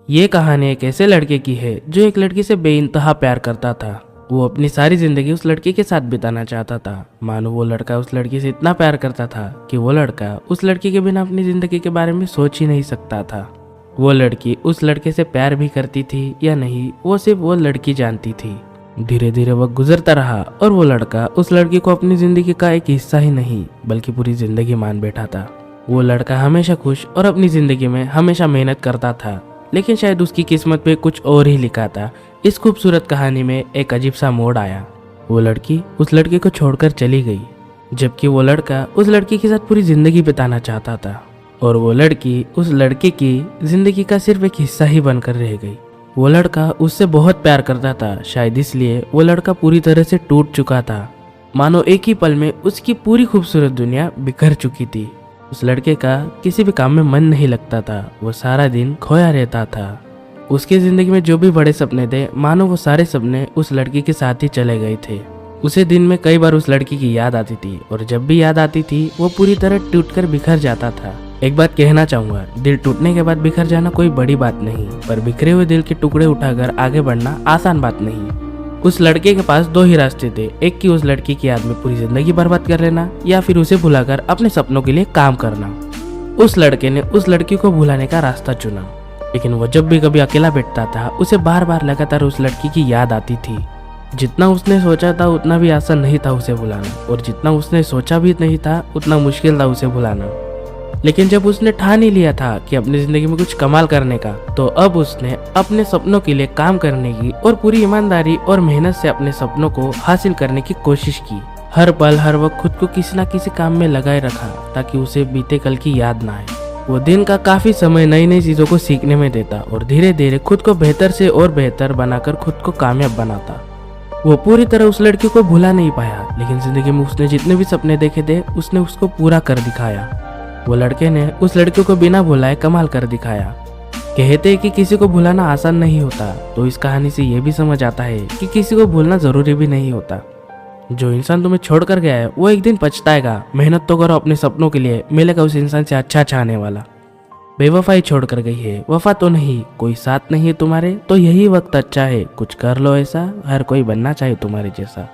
ये कहानी एक ऐसे लड़के की है जो एक लड़की से बेइंतहा प्यार करता था। वो अपनी सारी जिंदगी उस लड़की के साथ बिताना चाहता था। मानो वो लड़का उस लड़की से इतना प्यार करता था कि वो लड़का उस लड़की के बिना अपनी जिंदगी के बारे में सोच ही नहीं सकता था। वो लड़की उस लड़के से प्यार भी करती थी या नहीं, वो सिर्फ वो लड़की जानती थी। धीरे धीरे वक्त गुजरता रहा और वो लड़का उस लड़की को अपनी जिंदगी का एक हिस्सा ही नहीं बल्कि पूरी जिंदगी मान बैठा था। वो लड़का हमेशा खुश और अपनी जिंदगी में हमेशा मेहनत करता था, लेकिन शायद उसकी किस्मत पे कुछ और ही लिखा था। इस खूबसूरत कहानी में एक अजीब सा मोड़ आया। वो लड़की उस लड़के को छोड़कर चली गई, जबकि वो लड़का उस लड़की के साथ पूरी जिंदगी बिताना चाहता था, और वो लड़की उस लड़के की जिंदगी का सिर्फ एक हिस्सा ही बनकर रह गई। वो लड़का उससे बहुत प्यार करता था, शायद इसलिए वो लड़का पूरी तरह से टूट चुका था। मानो एक ही पल में उसकी पूरी खूबसूरत दुनिया बिखर चुकी थी। उस लड़के का किसी भी काम में मन नहीं लगता था, वो सारा दिन खोया रहता था। उसकी जिंदगी में जो भी बड़े सपने थे, मानो वो सारे सपने उस लड़की के साथ ही चले गए थे। उसे दिन में कई बार उस लड़की की याद आती थी, और जब भी याद आती थी वो पूरी तरह टूटकर बिखर जाता था। एक बात कहना चाहूंगा, दिल टूटने के बाद बिखर जाना कोई बड़ी बात नहीं, पर बिखरे हुए दिल के टुकड़े उठाकर आगे बढ़ना आसान बात नहीं। उस लड़के के पास दो ही रास्ते थे, एक कि उस लड़की की याद में पूरी जिंदगी बर्बाद कर लेना, या फिर उसे भुलाकर अपने सपनों के लिए काम करना। उस लड़के ने उस लड़की को भुलाने का रास्ता चुना, लेकिन वो जब भी कभी अकेला बैठता था उसे बार बार लगातार उस लड़की की याद आती थी। जितना उसने सोचा था उतना भी आसान नहीं था उसे भुलाना, और जितना उसने सोचा भी नहीं था उतना मुश्किल था उसे भुलाना। लेकिन जब उसने ठान ही लिया था कि अपनी जिंदगी में कुछ कमाल करने का, तो अब उसने अपने सपनों के लिए काम करने की और पूरी ईमानदारी और मेहनत से अपने सपनों को हासिल करने की कोशिश की। हर पल हर वक्त खुद को किसी न किसी काम में लगाए रखा ताकि उसे बीते कल की याद ना आए। वो दिन का काफी समय नई नई चीजों को सीखने में देता और धीरे धीरे खुद को बेहतर से और बेहतर बनाकर खुद को कामयाब बनाता। वो पूरी तरह उस लड़की को भुला नहीं पाया, लेकिन जिंदगी में उसने जितने भी सपने देखे थे उसने उसको पूरा कर दिखाया। वो लड़के ने उस लड़की को बिना भुलाए कमाल कर दिखाया। कहते हैं कि किसी को भुलाना आसान नहीं होता, तो इस कहानी से ये भी समझ आता है कि किसी को भूलना जरूरी भी नहीं होता। जो इंसान तुम्हें छोड़कर गया है वो एक दिन पछताएगा। मेहनत तो करो अपने सपनों के लिए, मिलेगा उस इंसान से अच्छा चाहने वाला। बेवफाई छोड़कर गई है, वफा तो नहीं, कोई साथ नहीं है तुम्हारे, तो यही वक्त अच्छा है, कुछ कर लो ऐसा, हर कोई बनना चाहे तुम्हारे जैसा।